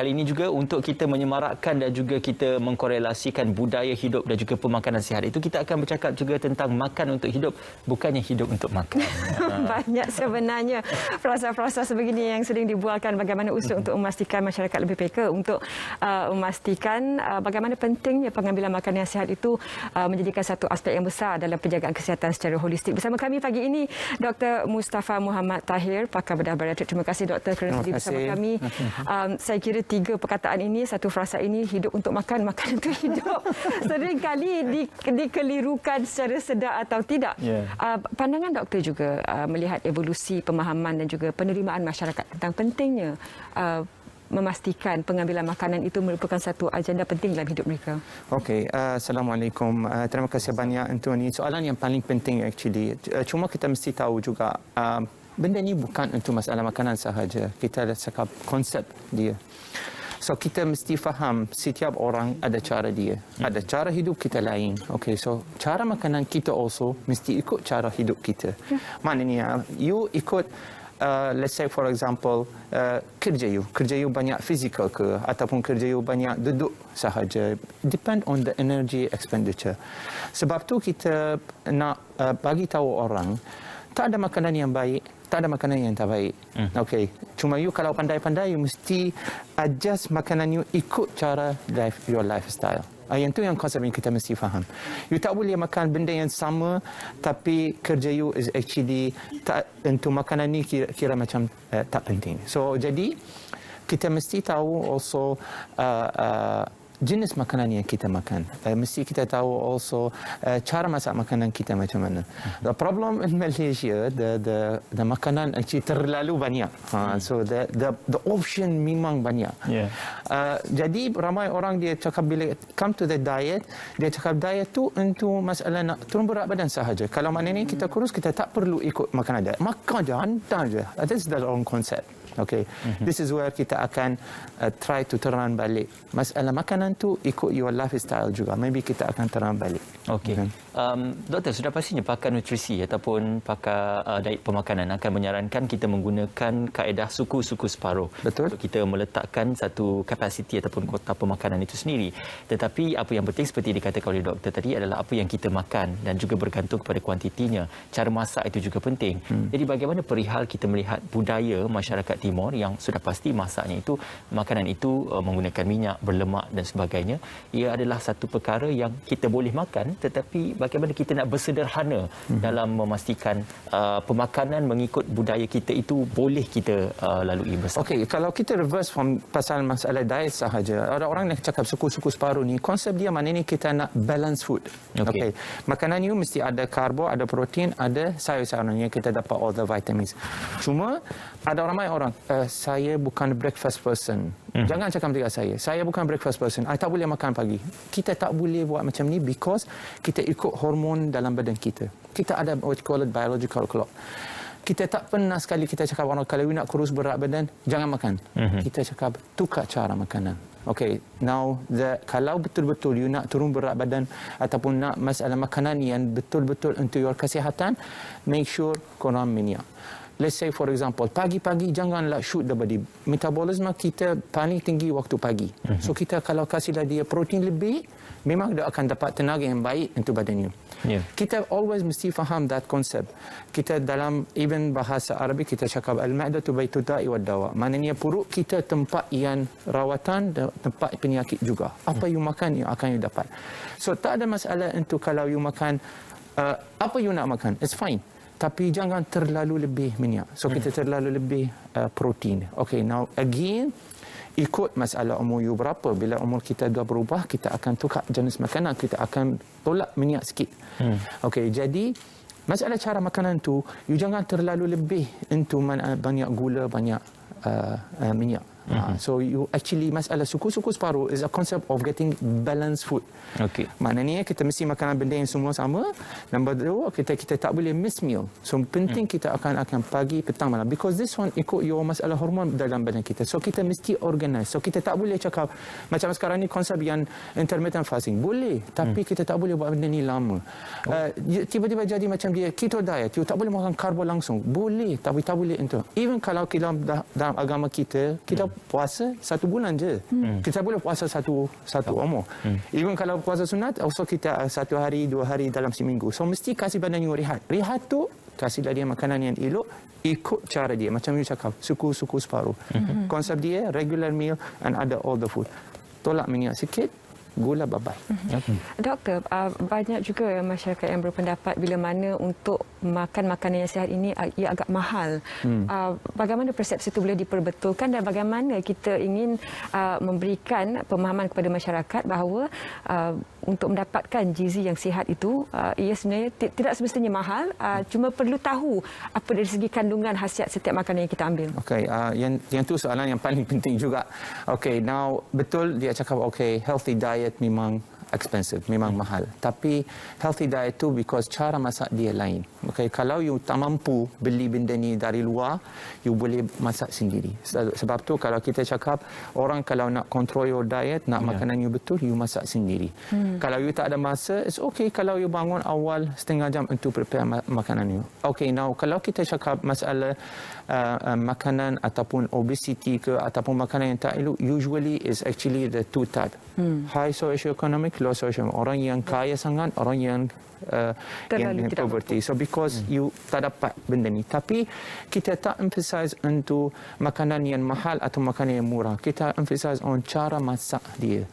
kali ini juga untuk kita menyemarakkan dan juga kita mengkorelasikan budaya hidup dan juga pemakanan sihat itu, kita akan bercakap juga tentang makan untuk hidup, bukannya hidup untuk makan. Banyak sebenarnya frasa-frasa sebegini yang sering dibualkan, bagaimana usul untuk memastikan masyarakat lebih peka untuk memastikan bagaimana pentingnya pengambilan makanan yang sihat itu menjadikan satu aspek yang besar dalam penjagaan kesihatan secara holistik. Bersama kami pagi ini Dr. Mustafa Muhammad Tahir, pakar bedah bariatrik. Terima kasih Doktor kerana hadir bersama kami. Saya kira tiga perkataan ini, satu frasa ini, hidup untuk makan, makan untuk hidup, seringkali dikelirukan secara sedar atau tidak. Pandangan doktor juga melihat evolusi pemahaman dan juga penerimaan masyarakat tentang pentingnya memastikan pengambilan makanan itu merupakan satu agenda penting dalam hidup mereka. Okey, Assalamualaikum. Terima kasih banyak untuk ini. Soalan yang paling penting actually. Cuma kita mesti tahu juga benda ni bukan untuk masalah makanan sahaja. Kita ada cakap konsep dia. So kita mesti faham setiap orang ada cara dia. Ada cara hidup kita lain. Okey, so cara makanan kita also mesti ikut cara hidup kita. Maknanya you ikut let's say for example kerja you banyak fizikal ke ataupun kerja you banyak duduk sahaja, depend on the energy expenditure. Sebab tu kita nak bagi tahu orang tak ada makanan yang baik, tak ada makanan yang tak baik. Okey, cuma you kalau pandai-pandai you mesti adjust makanan you ikut cara your lifestyle. Yang tu yang konsep yang kita mesti faham. You tak boleh makan benda yang sama tapi kerja you is actually tak, untuk makanan ni kira macam tak penting. So jadi kita mesti tahu also jenis makanan yang kita makan. Mesti kita tahu also cara masak makanan kita macam mana. The problem in Malaysia, the makanan actually terlalu banyak. So the option memang banyak. Jadi ramai orang dia cakap bila come to the diet, dia cakap diet tu untuk masalah nak turun berat badan sahaja. Kalau maknanya kita kurus, kita tak perlu ikut makanan diet. Makan je, hantar je. That's the wrong concept. Okay, this is where kita akan try to turn balik. Masalah makanan tu ikut your lifestyle juga. Maybe kita akan turn balik. Okey. Doktor, sudah pastinya pakar nutrisi ataupun pakar diet pemakanan akan menyarankan kita menggunakan kaedah suku-suku separuh. Betul. Untuk kita meletakkan satu kapasiti ataupun kota pemakanan itu sendiri. Tetapi apa yang penting seperti dikatakan oleh doktor tadi adalah apa yang kita makan dan juga bergantung kepada kuantitinya. Cara masak itu juga penting. Jadi bagaimana perihal kita melihat budaya masyarakat Timur yang sudah pasti masaknya itu, makanan itu menggunakan minyak, berlemak dan sebagainya. Ia adalah satu perkara yang kita boleh makan, tetapi bagaimana kita nak bersederhana dalam memastikan pemakanan mengikut budaya kita itu boleh kita lalui bersama. Okey, kalau kita reverse from pasal masalah diet sahaja, ada orang yang cakap suku-suku separuh ni, konsep dia maknanya kita nak balance food. Okey. Makanan you mesti ada karbo, ada protein, ada sayur-sayuran yang kita dapat all the vitamins. Cuma ada ramai orang, saya bukan breakfast person. Jangan cakap dengan saya bukan breakfast person, I tak boleh makan pagi. Kita tak boleh buat macam ni because kita ikut hormon dalam badan kita. Kita ada what you call it biological clock. Kita tak pernah sekali kita cakap orang kalau you nak kurus berat badan, jangan makan. Kita cakap tukar cara makanan. Okay, now kalau betul-betul you nak turun berat badan ataupun nak masalah makanan yang betul-betul untuk your kesihatan, make sure korang minyak. Let's say for example, pagi-pagi janganlah shoot the body. Metabolisme kita paling tinggi waktu pagi. So kita kalau kasihlah dia protein lebih, memang dia akan dapat tenaga yang baik untuk badan you. Kita always mesti faham that concept. Kita dalam even bahasa Arabik kita cakap al-ma'datu baitud da'i wad dawa. Maknanya perut kita tempat yang rawatan, tempat penyakit juga. Apa you makan, you akan you dapat. So tak ada masalah untuk kalau you makan apa you nak makan, it's fine. Tapi jangan terlalu lebih minyak. So kita terlalu lebih protein. Okay, now again, ikut masalah umur you berapa. Bila umur kita dah berubah, kita akan tukar jenis makanan. Kita akan tolak minyak sikit. Okay, jadi masalah cara makanan tu, you jangan terlalu lebih into banyak gula, banyak minyak. So you actually masalah suku-suku separuh is a concept of getting balanced food. Okay. Maknanya kita mesti makan benda yang semua sama. Nombor dua, kita tak boleh miss meal. So penting kita akan pagi, petang, malam. Because this one ikut your masalah hormon dalam badan kita. So kita mesti organize. So kita tak boleh cakap macam sekarang ni konsep yang intermittent fasting. Boleh, tapi kita tak boleh buat benda ni lama. Tiba-tiba jadi macam dia keto diet. You tak boleh makan karbo langsung. Boleh, tapi tak boleh itu. Even kalau kita dalam agama kita puasa 1 bulan je. Kita boleh puasa satu umur. Even kalau puasa sunat, also kita 1 hari, 2 hari dalam seminggu. So mesti kasih badan you rehat. Rehat tu kasihlah dia makanan yang elok, ikut cara dia. Macam you cakap, suku separuh. Konsep dia regular meal and ada all the food. Tolak minyak sikit, gula babai. Doktor, banyak juga masyarakat yang berpendapat bila mana untuk makan makanan yang sihat ini ia agak mahal. Bagaimana persepsi itu boleh diperbetulkan dan bagaimana kita ingin memberikan pemahaman kepada masyarakat bahawa untuk mendapatkan gizi yang sihat itu ia sebenarnya tidak semestinya mahal, cuma perlu tahu apa dari segi kandungan khasiat setiap makanan yang kita ambil. Okey, yang tu soalan yang paling penting juga. Okey, now betul dia cakap healthy diet memang expensive, memang mahal. Tapi healthy diet tu because cara masak dia lain. Okey, kalau you tak mampu beli benda ni dari luar, you boleh masak sendiri. Sebab tu kalau kita cakap orang kalau nak control your diet, nak makanan you betul, you masak sendiri. Kalau you tak ada masa, it's okay kalau you bangun awal setengah jam untuk prepare makanan you. Okey, now kalau kita cakap masalah makanan ataupun obesity ke ataupun makanan yang tak elok, usually is actually the two type. High socioeconomic, low socioeconomic. Orang yang kaya sangat, orang yang poverty. So because you tak dapat benda ni. Tapi kita tak emphasize untuk makanan yang mahal atau makanan yang murah. Kita emphasize on cara masak dia.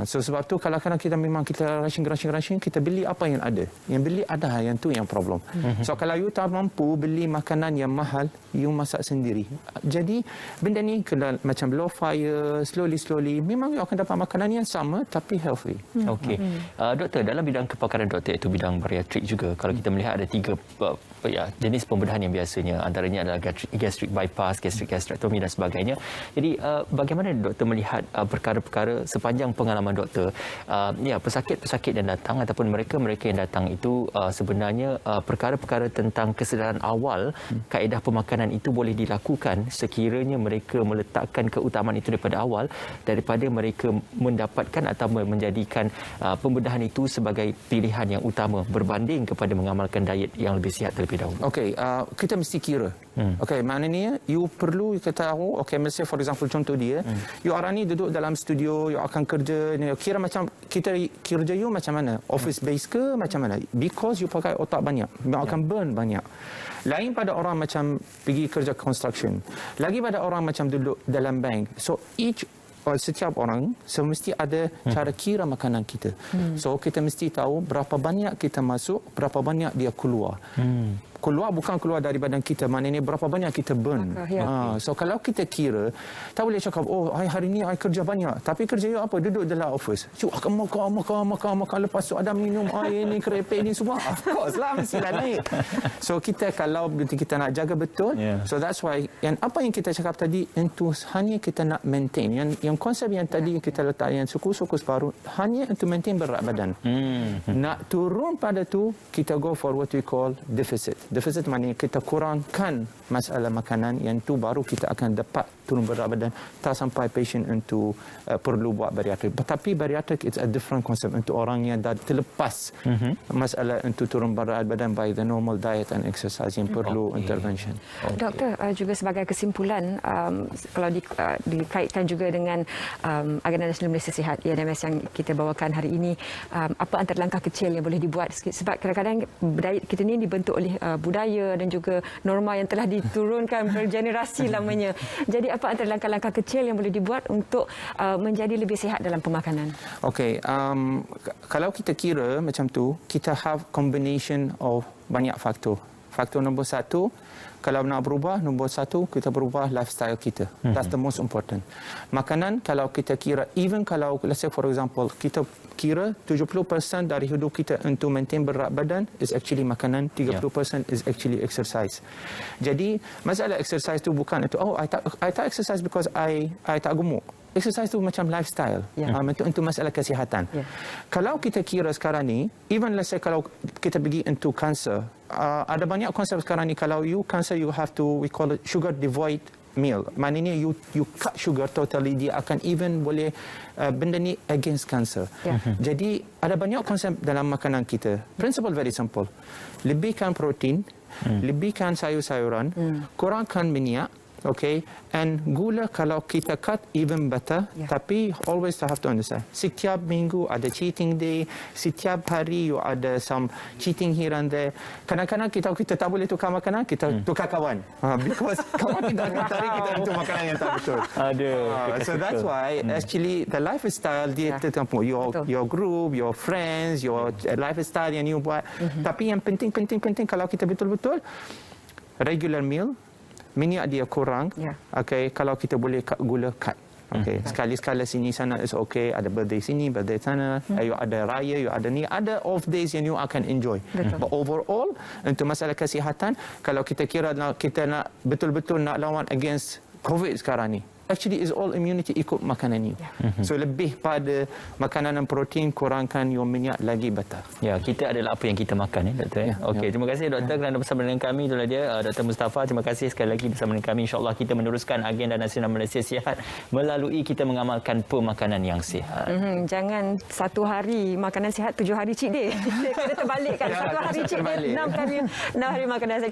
So sebab tu kalau kita memang kita rushing, kita beli apa yang ada. Yang beli ada, yang tu yang problem. So kalau you tak mampu beli makanan yang mahal, you masak sendiri. Jadi benda ni kena macam low fire, slowly, memang you akan dapat makanan yang sama tapi healthy. Okey. Doktor, dalam bidang kepakaran doktor iaitu bidang bariatrik juga, kalau kita melihat ada 3 jenis pembedahan yang biasanya, antaranya adalah gastric bypass, gastric gastrectomy dan sebagainya. Jadi bagaimana doktor melihat perkara-perkara sepanjang pengalaman doktor, pesakit-pesakit yang datang ataupun mereka-mereka yang datang itu sebenarnya perkara-perkara tentang kesedaran awal kaedah pemakanan itu boleh dilakukan sekiranya mereka meletakkan keutamaan itu daripada awal, daripada mereka mendapatkan atau menjadikan pembedahan itu sebagai pilihan yang utama berbanding kepada mengamalkan diet yang lebih sihat terlebih dahulu. Okey, kita mesti kira. Okey, maknanya you perlu kita tahu, let's say for example contoh dia, you orang ni duduk dalam studio, you akan kerja, kira macam kita kerja you macam mana? Office base ke macam mana? Because you pakai otak banyak, you akan burn banyak. Lain pada orang macam pergi kerja construction. Lagi pada orang macam duduk dalam bank. So setiap orang semesti ada cara kira makanan kita. So kita mesti tahu berapa banyak kita masuk, berapa banyak dia keluar. Keluar bukan keluar dari badan kita, maknanya berapa banyak kita burn. So kalau kita kira, tak boleh cakap hari ni I kerja banyak, tapi kerja you apa? Duduk dalam office. You akan makan, lepas tu ada minum air ni, kerepek ni semua. Of course lah, mestilah naik. So kita kalau kita nak jaga betul, so that's why apa yang kita cakap tadi, itu hanya kita nak maintain. Yang konsep yang tadi kita letak yang suku-suku separuh, hanya untuk maintain berat badan. Nak turun pada tu, kita go for what we call deficit. Deficit maknanya kita kurangkan masalah makanan, yang tu baru kita akan dapat turun berat badan, tak sampai patient untuk perlu buat bariatrik. Tapi bariatrik it's a different concept untuk orang yang dah terlepas masalah untuk turun berat badan by the normal diet and exercise yang perlu intervention. Doktor, juga sebagai kesimpulan, kalau dikaitkan juga dengan Agenda Nasional Malaysia Sihat ANMS yang kita bawakan hari ini, apa antara langkah kecil yang boleh dibuat? Sebab kadang-kadang diet kita ni dibentuk oleh budaya dan juga norma yang telah diturunkan bergenerasi lamanya. Jadi apa antara langkah-langkah kecil yang boleh dibuat untuk menjadi lebih sihat dalam pemakanan? Okey, kalau kita kira macam tu, kita have combination of banyak faktor. Faktor nombor 1, kalau nak berubah, nombor 1 kita berubah lifestyle kita. That's the most important. Makanan, kalau kita kira, even kalau let's say for example kita kira 70% dari hidup kita untuk maintain berat badan is actually makanan, 30% is actually exercise. Jadi masalah exercise tu bukan itu I tak exercise because I tak gemuk. Exercise tu macam lifestyle, untuk masalah kesihatan. Kalau kita kira sekarang ni, even let's say kalau kita pergi into cancer, ada banyak konsep sekarang ni, kalau you cancer, you have to, we call it sugar devoid meal. Maknanya you cut sugar totally, dia akan even boleh benda ni against cancer. Jadi ada banyak konsep dalam makanan kita. Principle very simple. Lebihkan protein, lebihkan sayur-sayuran, kurangkan minyak, Okay, and gula kalau kita cut even better, tapi always have to understand. Setiap minggu ada cheating day, setiap hari you ada some cheating here and there. Kadang-kadang kita tak boleh tukar makanan, kita tukar kawan. Because kawan kita akan tarik kita untuk makanan yang tak betul. So that's why actually the lifestyle dia tertentu. Your group, your friends, your lifestyle yang you buat. Tapi yang penting kalau kita betul-betul regular meal, minyak dia kurang. Okay, kalau kita boleh gula cut. Okay, sekali-sekala sini sana is okay. Ada birthday sini, birthday sana. You ada raya, you ada ni. Ada off days yang you akan enjoy. But overall, untuk masalah kesihatan, kalau kita kira kita nak betul-betul nak lawan against COVID sekarang ni, actually is all immunity ikut makanan you. So lebih pada makanan dan protein, kurangkan your minyak lagi better. Ya, kita adalah apa yang kita makan, doktor. Okey, terima kasih doktor kerana bersama dengan kami. Itulah dia Dr. Mustafa. Terima kasih sekali lagi bersama dengan kami. InsyaAllah kita meneruskan agenda Nasional Malaysia Sihat melalui kita mengamalkan pemakanan yang sihat. Jangan satu hari makanan sihat, 7 hari cheat day. Kena terbalikkan. Satu hari cheat day, 6 hari makanan sihat.